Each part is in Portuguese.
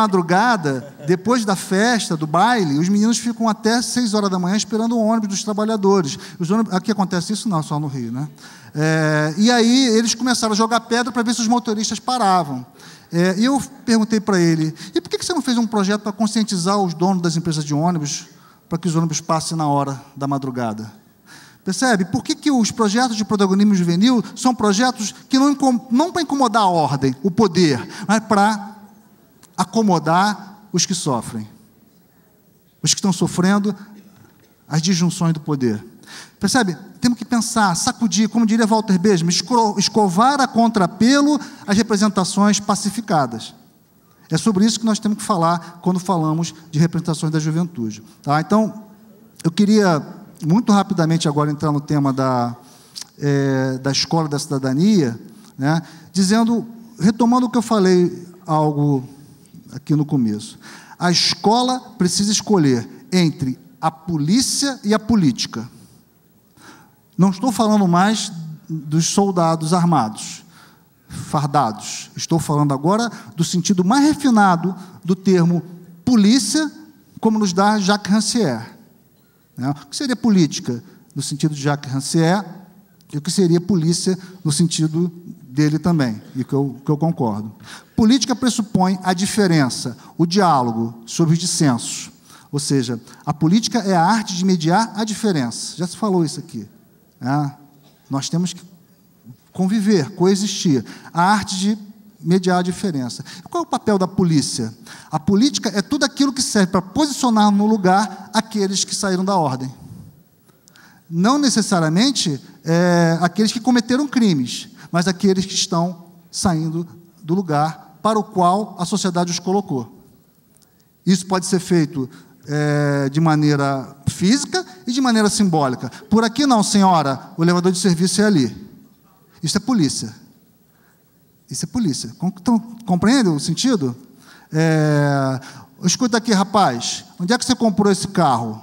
madrugada, depois da festa, do baile, os meninos ficam até 6 horas da manhã esperando o ônibus dos trabalhadores. Aqui acontece isso? Não, só no Rio, né? E aí eles começaram a jogar pedra para ver se os motoristas paravam. E eu perguntei para ele, e por que você não fez um projeto para conscientizar os donos das empresas de ônibus para que os ônibus passem na hora da madrugada? Percebe? Por que os projetos de protagonismo juvenil são projetos que não para incomodar a ordem, o poder, mas para acomodar os que sofrem, os que estão sofrendo as disjunções do poder. Percebe? Temos que pensar, sacudir, como diria Walter Benjamin, escovar a contrapelo as representações pacificadas. É sobre isso que nós temos que falar quando falamos de representações da juventude. Tá? Então, eu queria, muito rapidamente agora, entrar no tema da escola da cidadania, né, retomando o que eu falei algo aqui no começo. A escola precisa escolher entre a polícia e a política. Não estou falando mais dos soldados armados, fardados. Estou falando agora do sentido mais refinado do termo polícia, como nos dá Jacques Rancière. O que seria política no sentido de Jacques Rancière e o que seria polícia no sentido dele também, e que eu concordo. Política pressupõe a diferença, o diálogo sobre os dissensos. Ou seja, a política é a arte de mediar a diferença. Já se falou isso aqui. Nós temos que conviver, coexistir. A arte de mediar a diferença. Qual é o papel da polícia? A política é tudo aquilo que serve para posicionar no lugar aqueles que saíram da ordem. Não necessariamente aqueles que cometeram crimes, mas aqueles que estão saindo do lugar para o qual a sociedade os colocou. Isso pode ser feito de maneira física e de maneira simbólica. Por aqui não, senhora, o elevador de serviço é ali. Isso é polícia. Isso é polícia. Compreende o sentido? Escuta aqui, rapaz, onde é que você comprou esse carro?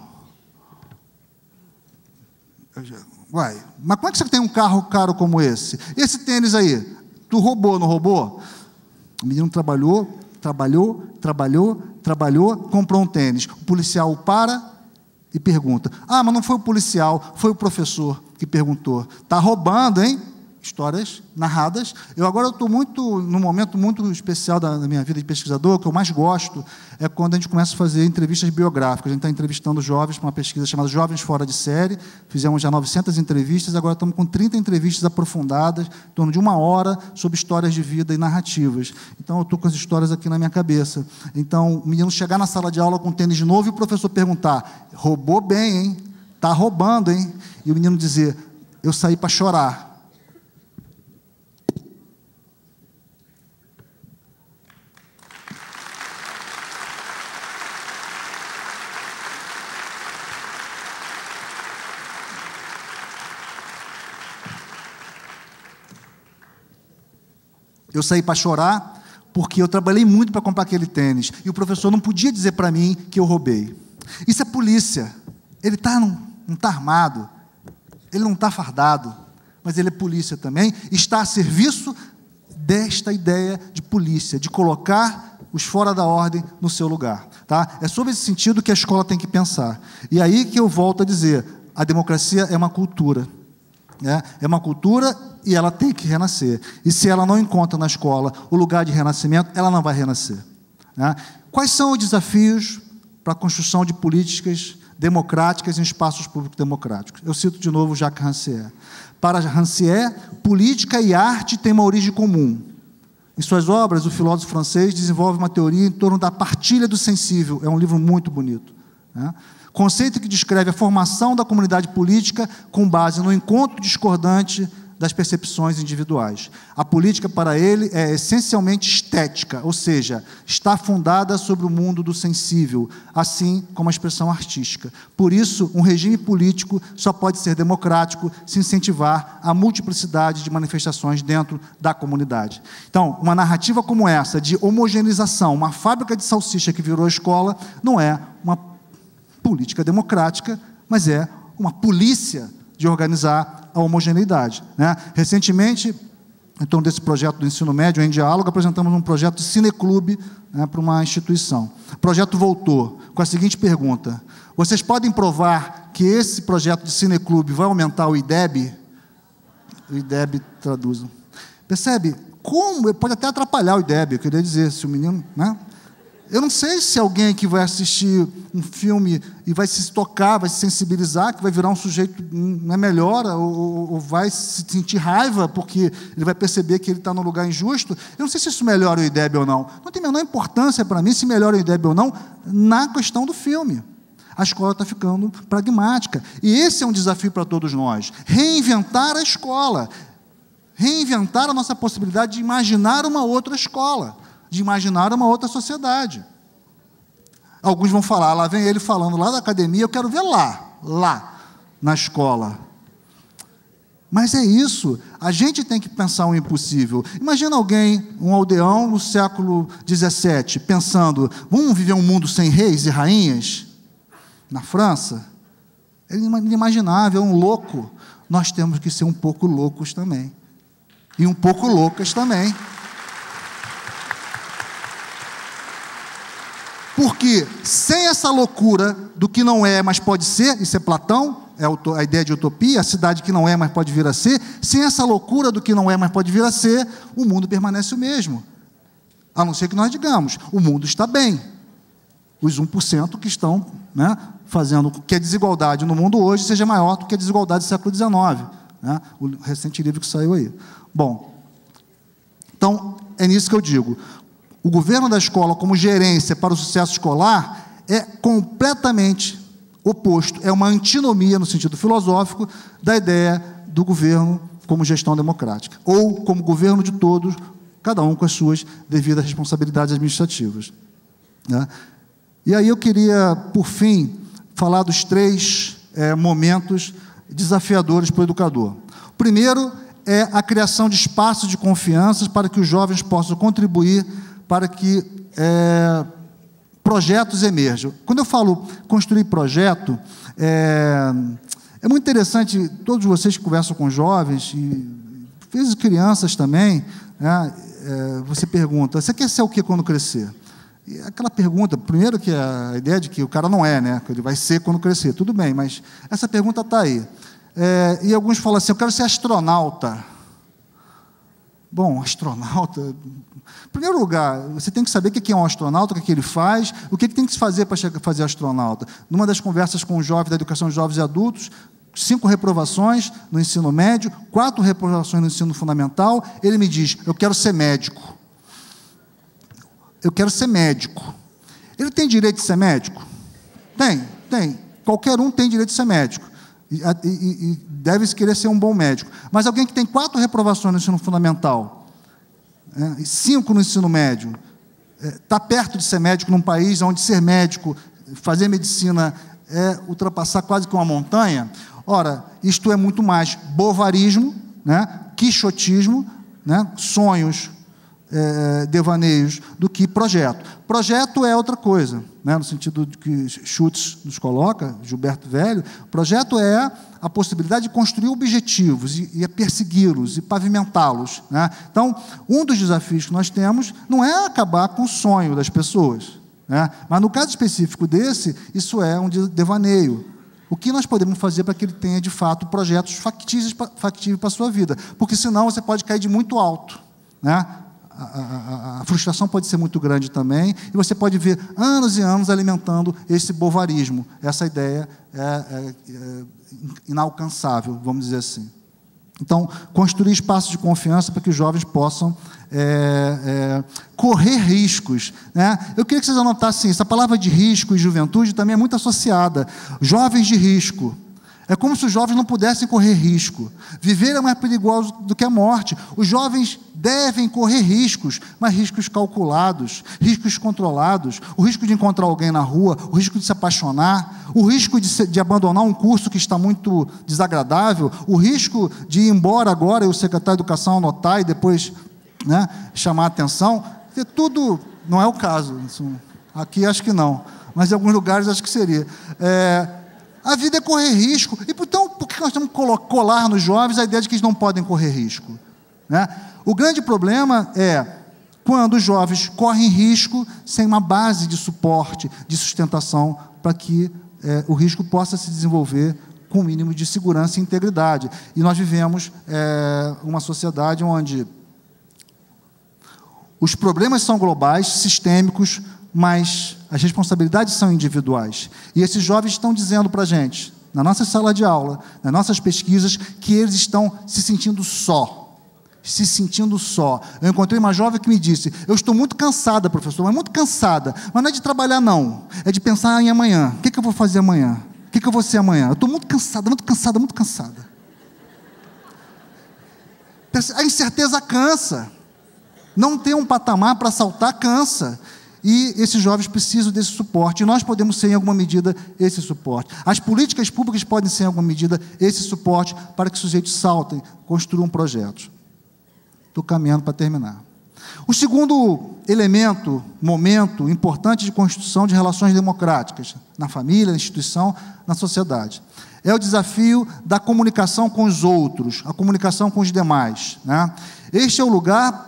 Uai, mas como é que você tem um carro caro como esse? Esse tênis aí, tu roubou, não roubou? O menino trabalhou, comprou um tênis. O policial o para e pergunta. Mas não foi o policial, foi o professor que perguntou. Está roubando, hein? Histórias narradas. Agora estou num momento muito especial da minha vida de pesquisador. O que eu mais gosto é quando a gente começa a fazer entrevistas biográficas. A gente está entrevistando jovens para uma pesquisa chamada Jovens Fora de Série. Fizemos já 900 entrevistas, agora estamos com 30 entrevistas aprofundadas, em torno de 1 hora, sobre histórias de vida e narrativas. Então, eu estou com as histórias aqui na minha cabeça. Então, o menino chegar na sala de aula com tênis de novo e o professor perguntar, roubou bem, hein? Está roubando, hein? E o menino dizer, eu saí para chorar. Eu saí para chorar porque eu trabalhei muito para comprar aquele tênis. E o professor não podia dizer para mim que eu roubei. Isso é polícia. Ele não está armado, ele não está fardado, mas ele é polícia também. Está a serviço desta ideia de polícia, de colocar os fora da ordem no seu lugar. Tá? É sobre esse sentido que a escola tem que pensar. E aí que eu volto a dizer, a democracia é uma cultura. É uma cultura e ela tem que renascer. E se ela não encontra na escola o lugar de renascimento, ela não vai renascer. Quais são os desafios para a construção de políticas democráticas em espaços públicos democráticos? Eu cito de novo Jacques Rancière. Para Rancière, política e arte têm uma origem comum. Em suas obras, o filósofo francês desenvolve uma teoria em torno da partilha do sensível. É um livro muito bonito. Conceito que descreve a formação da comunidade política com base no encontro discordante das percepções individuais. A política, para ele, é essencialmente estética, ou seja, está fundada sobre o mundo do sensível, assim como a expressão artística. Por isso, um regime político só pode ser democrático se incentivar a multiplicidade de manifestações dentro da comunidade. Então, uma narrativa como essa, de homogeneização, uma fábrica de salsicha que virou escola, não é uma política democrática, mas é uma polícia de organizar a homogeneidade. Recentemente, então, desse projeto do ensino médio, em diálogo, apresentamos um projeto de cineclube, né, para uma instituição. O projeto voltou com a seguinte pergunta: vocês podem provar que esse projeto de cineclube vai aumentar o IDEB? O IDEB traduz. Percebe? Como? Pode até atrapalhar o IDEB, eu queria dizer, se o menino... né? Eu não sei se alguém que vai assistir um filme e vai se tocar, vai se sensibilizar, que vai virar um sujeito melhor, ou vai se sentir raiva porque ele vai perceber que ele está num lugar injusto. Eu não sei se isso melhora o IDEB ou não. Não tem a menor importância para mim se melhora o IDEB ou não na questão do filme. A escola está ficando pragmática. E esse é um desafio para todos nós. Reinventar a escola. Reinventar a nossa possibilidade de imaginar uma outra escola, de imaginar uma outra sociedade. Alguns vão falar, lá vem ele falando lá da academia, eu quero ver lá, na escola. Mas é isso, a gente tem que pensar o impossível. Imagina alguém, um aldeão no século XVII, pensando, vamos viver um mundo sem reis e rainhas? Na França? Ele inimaginável, é um louco. Nós temos que ser um pouco loucos também. E um pouco loucas também. Porque sem essa loucura do que não é, mas pode ser, isso é Platão, é a ideia de utopia, a cidade que não é, mas pode vir a ser, sem essa loucura do que não é, mas pode vir a ser, o mundo permanece o mesmo. A não ser que nós digamos, o mundo está bem. Os 1% que estão, né, fazendo com que a desigualdade no mundo hoje seja maior do que a desigualdade do século XIX. Né? O recente livro que saiu aí. Bom, então, é nisso que eu digo. O governo da escola como gerência para o sucesso escolar é completamente oposto, é uma antinomia no sentido filosófico da ideia do governo como gestão democrática, ou como governo de todos, cada um com as suas devidas responsabilidades administrativas. Né? E aí eu queria, por fim, falar dos 3 momentos desafiadores para o educador. O primeiro é a criação de espaços de confiança para que os jovens possam contribuir para que projetos emerjam. Quando eu falo construir projeto, é muito interessante, todos vocês que conversam com jovens, e às vezes crianças também, né, você pergunta, você quer ser o que quando crescer? E aquela pergunta, primeiro que a ideia de que o cara não é, né, que ele vai ser quando crescer, tudo bem, mas essa pergunta está aí. E alguns falam assim, eu quero ser astronauta. Bom, astronauta... Em primeiro lugar, você tem que saber o que é um astronauta, o que ele faz, o que tem que se fazer para fazer astronauta. Numa das conversas com os jovens da educação de jovens e adultos, 5 reprovações no ensino médio, 4 reprovações no ensino fundamental, ele me diz, eu quero ser médico. Eu quero ser médico. Ele tem direito de ser médico? Tem. Qualquer um tem direito de ser médico. E deve querer ser um bom médico. Mas alguém que tem 4 reprovações no ensino fundamental, 5 no ensino médio, está perto de ser médico num país onde ser médico, fazer medicina é ultrapassar quase que uma montanha. Ora, isto é muito mais bovarismo, né, quixotismo, né, sonhos, devaneios, do que projeto. Projeto é outra coisa, né, no sentido de que Schutz nos coloca, Gilberto Velho, projeto é a possibilidade de construir objetivos e persegui-los e pavimentá-los. Né? Então, um dos desafios que nós temos não é acabar com o sonho das pessoas, né? Mas no caso específico desse, isso é um devaneio. O que nós podemos fazer para que ele tenha, de fato, projetos factíveis para a sua vida? Porque, senão, você pode cair de muito alto. Né? A frustração pode ser muito grande também, e você pode ver anos e anos alimentando esse bovarismo, essa ideia inalcançável, vamos dizer assim. Então, construir espaços de confiança para que os jovens possam correr riscos. Né? Eu queria que vocês anotassem isso. A palavra de risco e juventude também é muito associada. Jovens de risco. É como se os jovens não pudessem correr risco. Viver é mais perigoso do que a morte. Os jovens devem correr riscos, mas riscos calculados, riscos controlados, o risco de encontrar alguém na rua, o risco de se apaixonar, o risco de abandonar um curso que está muito desagradável, o risco de ir embora agora e o secretário de Educação anotar e depois, né, chamar a atenção. Tudo não é o caso. Aqui acho que não, mas em alguns lugares acho que seria. A vida é correr risco. E, então, por que nós temos que colar nos jovens a ideia de que eles não podem correr risco? Né? O grande problema é quando os jovens correm risco sem uma base de suporte, de sustentação, para que o risco possa se desenvolver com o mínimo de segurança e integridade. E nós vivemos uma sociedade onde os problemas são globais, sistêmicos, mas as responsabilidades são individuais. E esses jovens estão dizendo para a gente, na nossa sala de aula, nas nossas pesquisas, que eles estão se sentindo só. Se sentindo só. Eu encontrei uma jovem que me disse, eu estou muito cansada, professor, mas muito cansada, mas não é de trabalhar não, é de pensar em amanhã, o que eu vou fazer amanhã? O que eu vou ser amanhã? Eu estou muito cansada, muito cansada, muito cansada. A incerteza cansa, não ter um patamar para saltar cansa, e esses jovens precisam desse suporte, e nós podemos ser em alguma medida esse suporte. As políticas públicas podem ser em alguma medida esse suporte para que os sujeitos saltem, construam projetos. Estou caminhando para terminar. O segundo elemento, momento importante de construção de relações democráticas, na família, na instituição, na sociedade, é o desafio da comunicação com os outros, a comunicação com os demais, né? Este é o lugar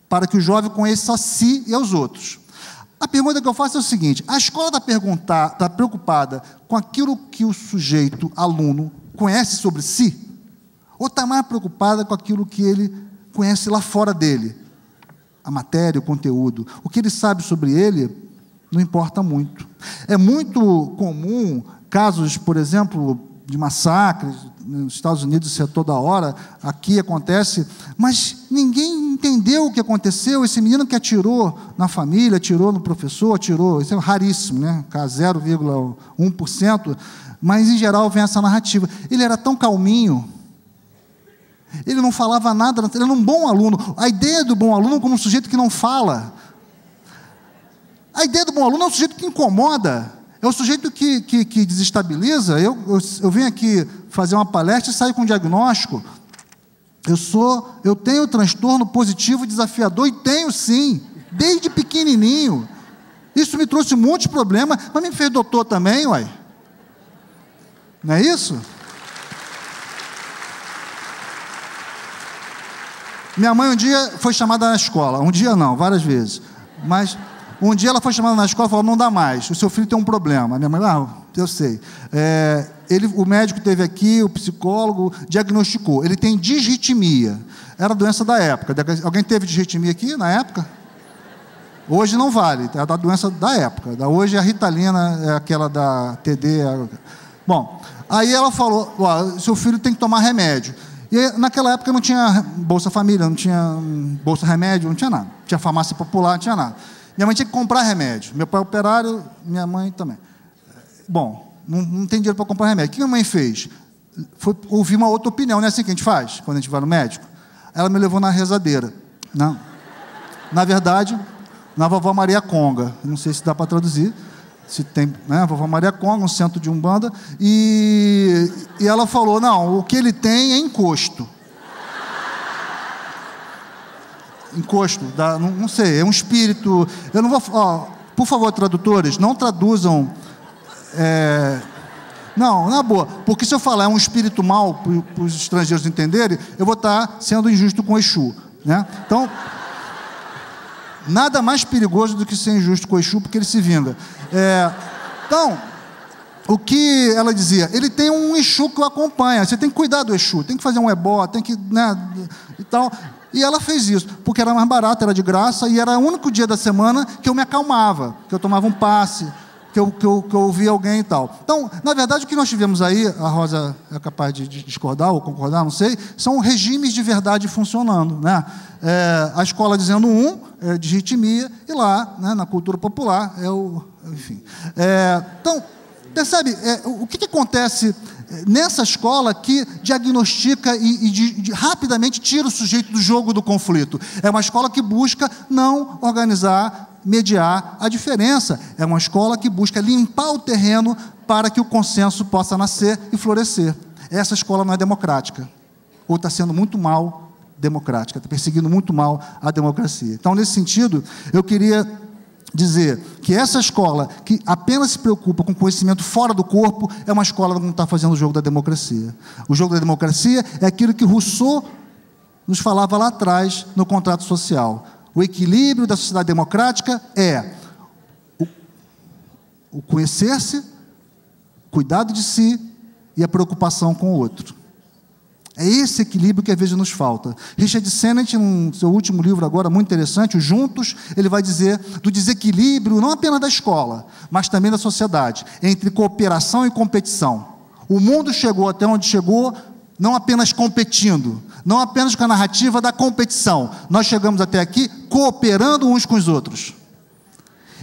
para que o jovem conheça a si e aos outros. A pergunta que eu faço é o seguinte, a escola está preocupada com aquilo que o sujeito, aluno, conhece sobre si? Ou está mais preocupada com aquilo que ele conhece lá fora dele, a matéria, o conteúdo, o que ele sabe sobre ele, não importa muito. É muito comum casos, por exemplo, de massacres, nos Estados Unidos isso é toda hora, aqui acontece, mas ninguém entendeu o que aconteceu, esse menino que atirou na família, atirou no professor, atirou, isso é raríssimo, né? 0,1%, mas em geral vem essa narrativa. Ele era tão calminho, ele não falava nada, ele era um bom aluno. A ideia do bom aluno como um sujeito que não fala. A ideia do bom aluno é um sujeito que incomoda, é o sujeito que desestabiliza. Eu venho aqui fazer uma palestra e saio com um diagnóstico. Eu tenho transtorno positivo desafiador, e tenho sim, desde pequenininho. Isso me trouxe um monte de problema, mas me fez doutor também, uai. Não é isso? Minha mãe um dia foi chamada na escola, um dia não, várias vezes, mas um dia ela foi chamada na escola e falou, não dá mais, o seu filho tem um problema. A minha mãe, eu sei. O médico esteve aqui, o psicólogo diagnosticou, ele tem disritmia, era a doença da época. Alguém teve disritmia aqui na época? Hoje não vale, é a doença da época. Hoje a Ritalina é aquela da TD. Bom, aí ela falou, seu filho tem que tomar remédio. E naquela época não tinha Bolsa Família, não tinha Bolsa Remédio, não tinha nada. Tinha farmácia popular, não tinha nada. Minha mãe tinha que comprar remédio. Meu pai é operário, minha mãe também. Bom, não tem dinheiro para comprar remédio. O que minha mãe fez? Foi ouvir uma outra opinião. Não é assim que a gente faz, quando a gente vai no médico? Ela me levou na rezadeira. Não. Na verdade, na Vovó Maria Conga. Não sei se dá para traduzir. Se tem, né, a Vovó Maria Conga, um centro de Umbanda, e ela falou, não, o que ele tem é encosto. Encosto, não sei, é um espírito, eu não vou, por favor, tradutores, não traduzam, não, na boa, porque se eu falar é um espírito mau para os estrangeiros entenderem, eu vou estar sendo injusto com o Exu, né? Então, nada mais perigoso do que ser injusto com o Exu, porque ele se vinga. Então, o que ela dizia? Ele tem um Exu que o acompanha, você tem que cuidar do Exu, tem que fazer um ebó, tem que, né, e tal. E ela fez isso, porque era mais barato, era de graça, e era o único dia da semana que eu me acalmava, que eu tomava um passe, que eu ouvia alguém e tal. Então, na verdade, o que nós tivemos aí, a Rosa é capaz de discordar ou concordar, não sei, são regimes de verdade funcionando, né? A escola dizendo disritmia, e lá, né, na cultura popular, enfim. Então, percebe, o que acontece nessa escola que diagnostica e rapidamente tira o sujeito do jogo do conflito? É uma escola que busca não organizar, mediar a diferença. É uma escola que busca limpar o terreno para que o consenso possa nascer e florescer. Essa escola não é democrática, ou está sendo muito mal democrática, está perseguindo muito mal a democracia. Então, nesse sentido, eu queria dizer que essa escola que apenas se preocupa com conhecimento fora do corpo é uma escola que não está fazendo o jogo da democracia. O jogo da democracia é aquilo que Rousseau nos falava lá atrás no contrato social. O equilíbrio da sociedade democrática é o conhecer-se, cuidado de si e a preocupação com o outro. É esse equilíbrio que às vezes nos falta. Richard Sennett, no seu último livro agora, muito interessante, o Juntos, ele vai dizer do desequilíbrio, não apenas da escola, mas também da sociedade, entre cooperação e competição. O mundo chegou até onde chegou, não apenas competindo, não apenas com a narrativa da competição. Nós chegamos até aqui cooperando uns com os outros.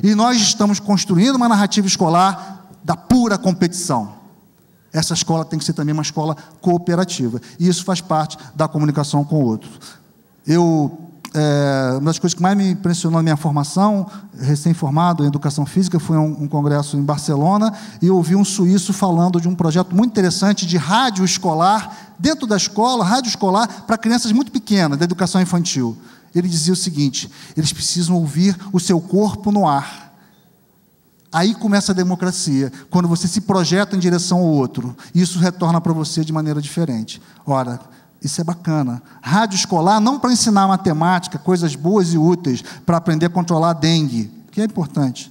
E nós estamos construindo uma narrativa escolar da pura competição. Essa escola tem que ser também uma escola cooperativa. E isso faz parte da comunicação com o outro. Uma das coisas que mais me impressionou na minha formação, recém-formado em Educação Física, foi um congresso em Barcelona, e eu ouvi um suíço falando de um projeto muito interessante de rádio escolar, dentro da escola, rádio escolar para crianças muito pequenas, da educação infantil. Ele dizia o seguinte: eles precisam ouvir o seu corpo no ar. Aí começa a democracia, quando você se projeta em direção ao outro, e isso retorna para você de maneira diferente. Ora, isso é bacana. Rádio escolar, não para ensinar matemática, coisas boas e úteis, para aprender a controlar a dengue, que é importante,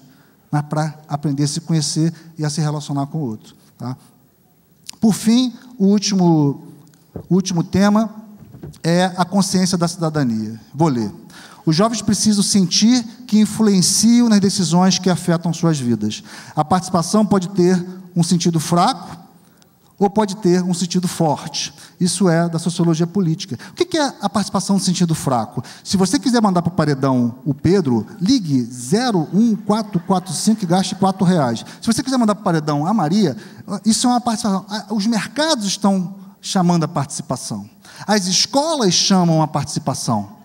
mas para aprender a se conhecer e a se relacionar com o outro. Tá? Por fim, o último tema é a consciência da cidadania. Vou ler. Os jovens precisam sentir que influenciam nas decisões que afetam suas vidas. A participação pode ter um sentido fraco ou pode ter um sentido forte. Isso é da sociologia política. O que é a participação no sentido fraco? Se você quiser mandar para o paredão o Pedro, ligue 01445 e gaste R$4. Se você quiser mandar para o paredão a Maria, isso é uma participação. Os mercados estão chamando a participação. As escolas chamam a participação.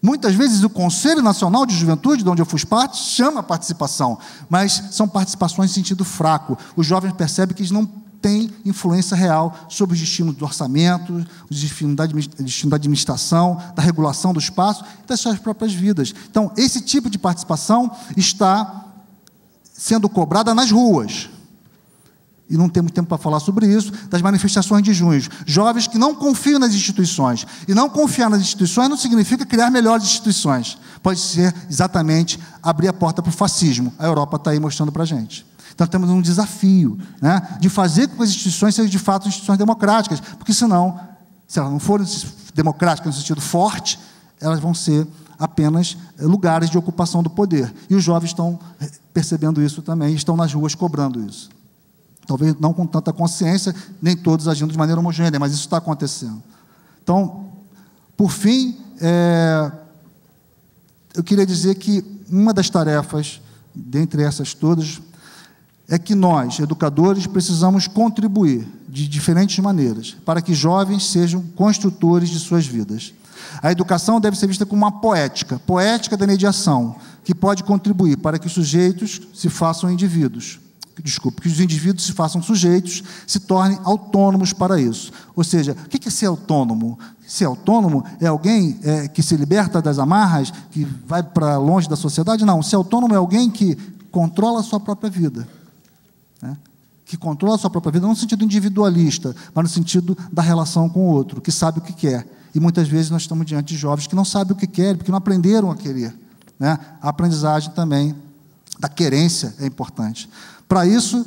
Muitas vezes o Conselho Nacional de Juventude, de onde eu fui parte, chama a participação, mas são participações em sentido fraco. Os jovens percebem que eles não têm influência real sobre os destinos do orçamento, os destinos da administração, da regulação do espaço e das suas próprias vidas. Então, esse tipo de participação está sendo cobrada nas ruas. E não temos tempo para falar sobre isso, das manifestações de junho. Jovens que não confiam nas instituições. E não confiar nas instituições não significa criar melhores instituições. Pode ser exatamente abrir a porta para o fascismo. A Europa está aí mostrando para a gente. Então, temos um desafio, né, de fazer com que as instituições sejam, de fato, instituições democráticas. Porque, senão, se elas não forem democráticas no sentido forte, elas vão ser apenas lugares de ocupação do poder. E os jovens estão percebendo isso também, estão nas ruas cobrando isso. Talvez não com tanta consciência, nem todos agindo de maneira homogênea, mas isso está acontecendo. Então, por fim, eu queria dizer que uma das tarefas, dentre essas todas, é que nós, educadores, precisamos contribuir de diferentes maneiras para que jovens sejam construtores de suas vidas. A educação deve ser vista como uma poética da mediação, que pode contribuir para que os sujeitos se façam indivíduos. Que os indivíduos se façam sujeitos, se tornem autônomos para isso. Ou seja, o que é ser autônomo? Ser autônomo é alguém que se liberta das amarras, que vai para longe da sociedade? Não, ser autônomo é alguém que controla a sua própria vida. Né? Que controla a sua própria vida, não no sentido individualista, mas no sentido da relação com o outro, que sabe o que quer. E muitas vezes nós estamos diante de jovens que não sabem o que querem, porque não aprenderam a querer. Né? A aprendizagem também da querência é importante. Para isso,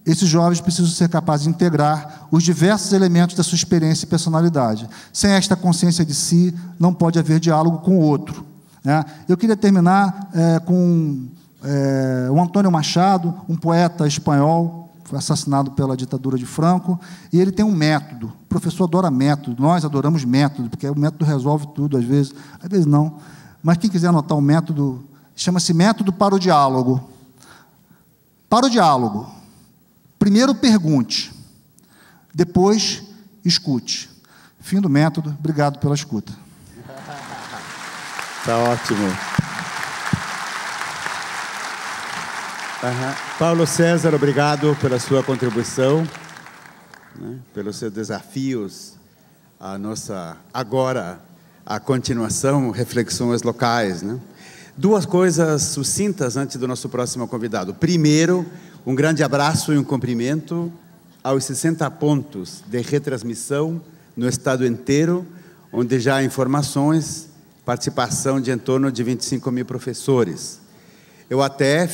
esses jovens precisam ser capazes de integrar os diversos elementos da sua experiência e personalidade. Sem esta consciência de si, não pode haver diálogo com o outro. Né? Eu queria terminar com o Antônio Machado, um poeta espanhol, foi assassinado pela ditadura de Franco, e ele tem um método. O professor adora método, nós adoramos método, porque o método resolve tudo, às vezes não. Mas quem quiser anotar o método, chama-se Método para o Diálogo. Para o diálogo, primeiro pergunte, depois escute. Fim do método, obrigado pela escuta. Está ótimo. Paulo César, obrigado pela sua contribuição, né, pelos seus desafios, agora, a continuação, reflexões locais, né? Duas coisas sucintas antes do nosso próximo convidado. Primeiro, um grande abraço e um cumprimento aos 60 pontos de retransmissão no estado inteiro, onde já há informações, participação de em torno de 25 mil professores. Eu até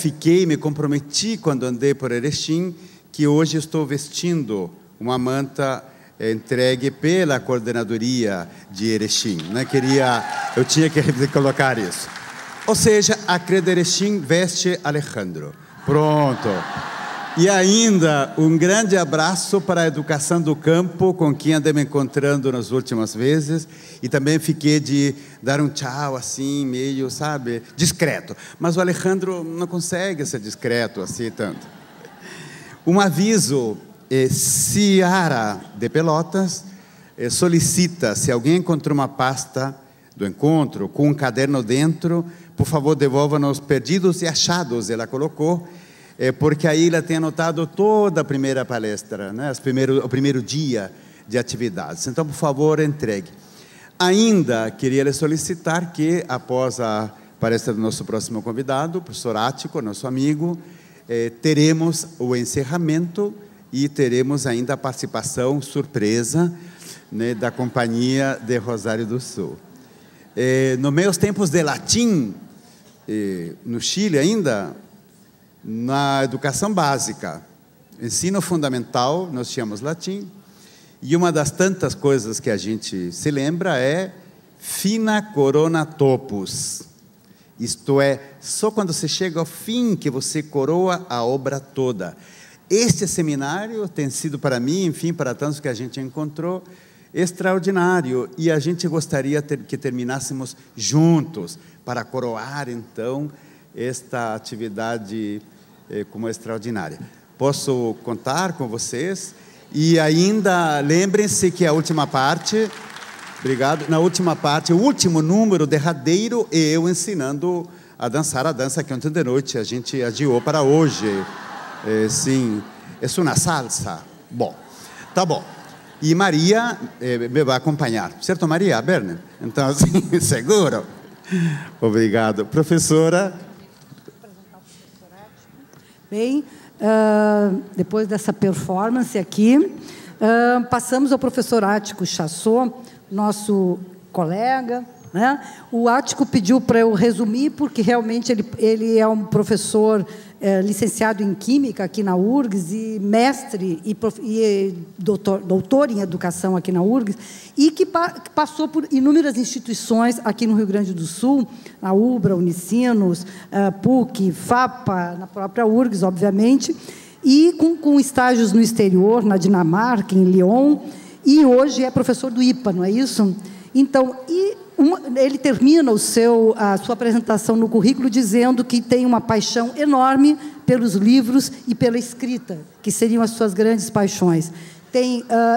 me comprometi quando andei por Erechim, que hoje estou vestindo uma manta entregue pela coordenadoria de Erechim, né? Eu tinha que colocar isso. Ou seja, a CRE Erechim veste Alejandro. Pronto. E ainda um grande abraço para a educação do campo, com quem andei me encontrando nas últimas vezes, e também fiquei de dar um tchau assim, meio, sabe, discreto. Mas o Alejandro não consegue ser discreto assim tanto. Um aviso, Ciara de Pelotas solicita, se alguém encontrou uma pasta do encontro com um caderno dentro, por favor devolva-nos perdidos e achados, ela colocou, porque aí ela tem anotado toda a primeira palestra, né? O primeiro dia de atividades. Então, por favor, entregue. Ainda queria lhe solicitar que, após a palestra do nosso próximo convidado, o professor Ático, nosso amigo, teremos o encerramento e teremos ainda a participação surpresa, né, da Companhia de Rosário do Sul. Nos meus tempos de latim, no Chile ainda, na educação básica, ensino fundamental, nós tínhamos latim, e uma das tantas coisas que a gente se lembra é fina corona topus, isto é, só quando você chega ao fim que você coroa a obra toda. Este seminário tem sido para mim, enfim, para tantos que a gente encontrou, extraordinário, e a gente gostaria que terminássemos juntos, para coroar então esta atividade como extraordinária. Posso contar com vocês? E ainda lembrem-se que a última parte, obrigado, na última parte, o último número derradeiro é eu ensinando a dançar a dança que ontem de noite a gente adiou para hoje. Sim, é uma salsa. Bom, tá bom. E Maria me vai acompanhar, certo, Maria Berner? Então, assim, seguro. Obrigado. Professora. Bem, depois dessa performance aqui, passamos ao professor Ático Chassot, nosso colega, né? O Ático pediu para eu resumir, porque realmente ele é um professor licenciado em Química aqui na URGS, e mestre e doutor em Educação aqui na URGS, e que passou por inúmeras instituições aqui no Rio Grande do Sul, na UBRA, Unicinos, PUC, FAPA, na própria URGS, obviamente, e com estágios no exterior, na Dinamarca, em Lyon, e hoje é professor do IPA, não é isso? Então, ele termina a sua apresentação no currículo dizendo que tem uma paixão enorme pelos livros e pela escrita, que seriam as suas grandes paixões.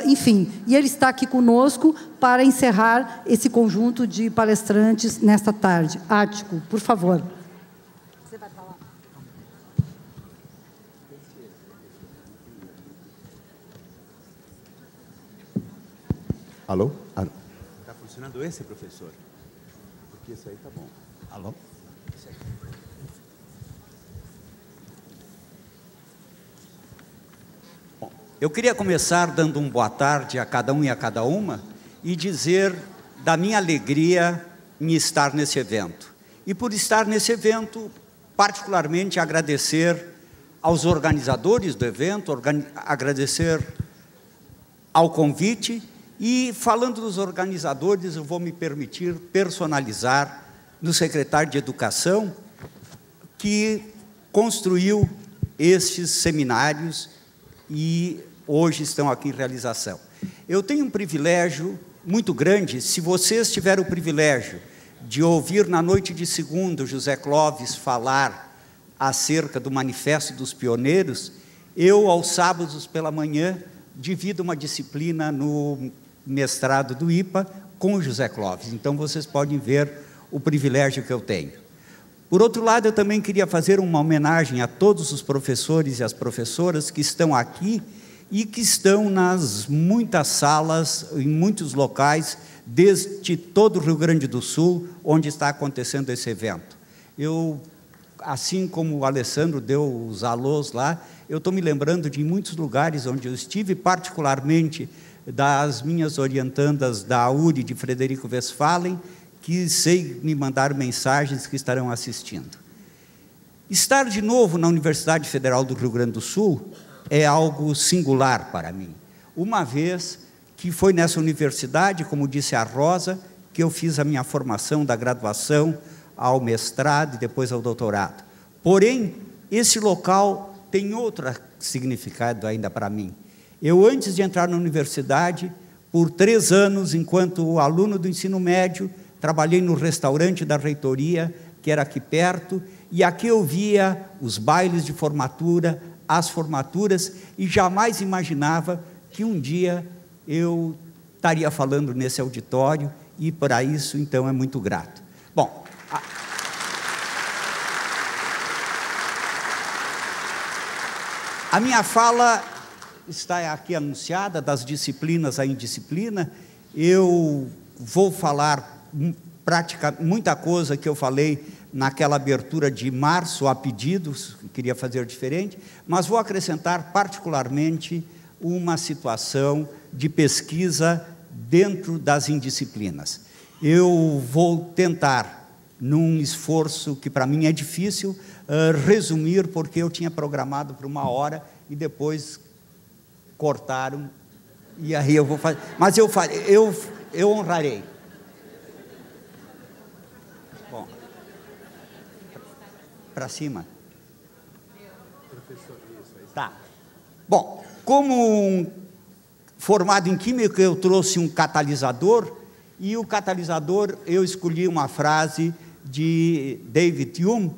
Enfim, e ele está aqui conosco para encerrar esse conjunto de palestrantes nesta tarde. Ático, por favor. Você vai falar? Alô? Alô? Está funcionando esse, professor? Porque isso aí está bom. Alô? Bom, eu queria começar dando uma boa tarde a cada um e a cada uma e dizer da minha alegria em estar nesse evento. E por estar nesse evento, particularmente agradecer aos organizadores do evento, agradecer ao convite. E, falando dos organizadores, eu vou me permitir personalizar no secretário de Educação, que construiu estes seminários e hoje estão aqui em realização. Eu tenho um privilégio muito grande, se vocês tiverem o privilégio de ouvir na noite de segunda o José Clóvis falar acerca do Manifesto dos Pioneiros, eu, aos sábados pela manhã, divido uma disciplina no mestrado do IPA com o José Clóvis. Então, vocês podem ver o privilégio que eu tenho. Por outro lado, eu também queria fazer uma homenagem a todos os professores e as professoras que estão aqui e que estão nas muitas salas, em muitos locais, desde todo o Rio Grande do Sul, onde está acontecendo esse evento. Eu assim como o Alessandro deu os alôs lá, eu estou me lembrando de muitos lugares onde eu estive, particularmente das minhas orientandas da URI de Frederico Westphalen, que sei me mandar mensagens que estarão assistindo. Estar de novo na Universidade Federal do Rio Grande do Sul é algo singular para mim, uma vez que foi nessa universidade, como disse a Rosa, que eu fiz a minha formação da graduação ao mestrado e depois ao doutorado. Porém, esse local tem outro significado ainda para mim. Eu, antes de entrar na universidade, por 3 anos, enquanto aluno do ensino médio, trabalhei no restaurante da reitoria, que era aqui perto, e aqui eu via os bailes de formatura, as formaturas, e jamais imaginava que um dia eu estaria falando nesse auditório, e para isso, então, é muito grato. Bom, a minha fala está aqui anunciada, das disciplinas à indisciplina. Eu vou falar muita coisa que eu falei naquela abertura de março a pedidos, queria fazer diferente, mas vou acrescentar particularmente uma situação de pesquisa dentro das indisciplinas. Eu vou tentar, num esforço que para mim é difícil, resumir, porque eu tinha programado para 1 hora e depois cortaram, e aí eu vou fazer, mas eu honrarei. Bom, para cima. Tá. Bom, como formado em Química, eu trouxe um catalisador, e o catalisador eu escolhi uma frase de David Hume,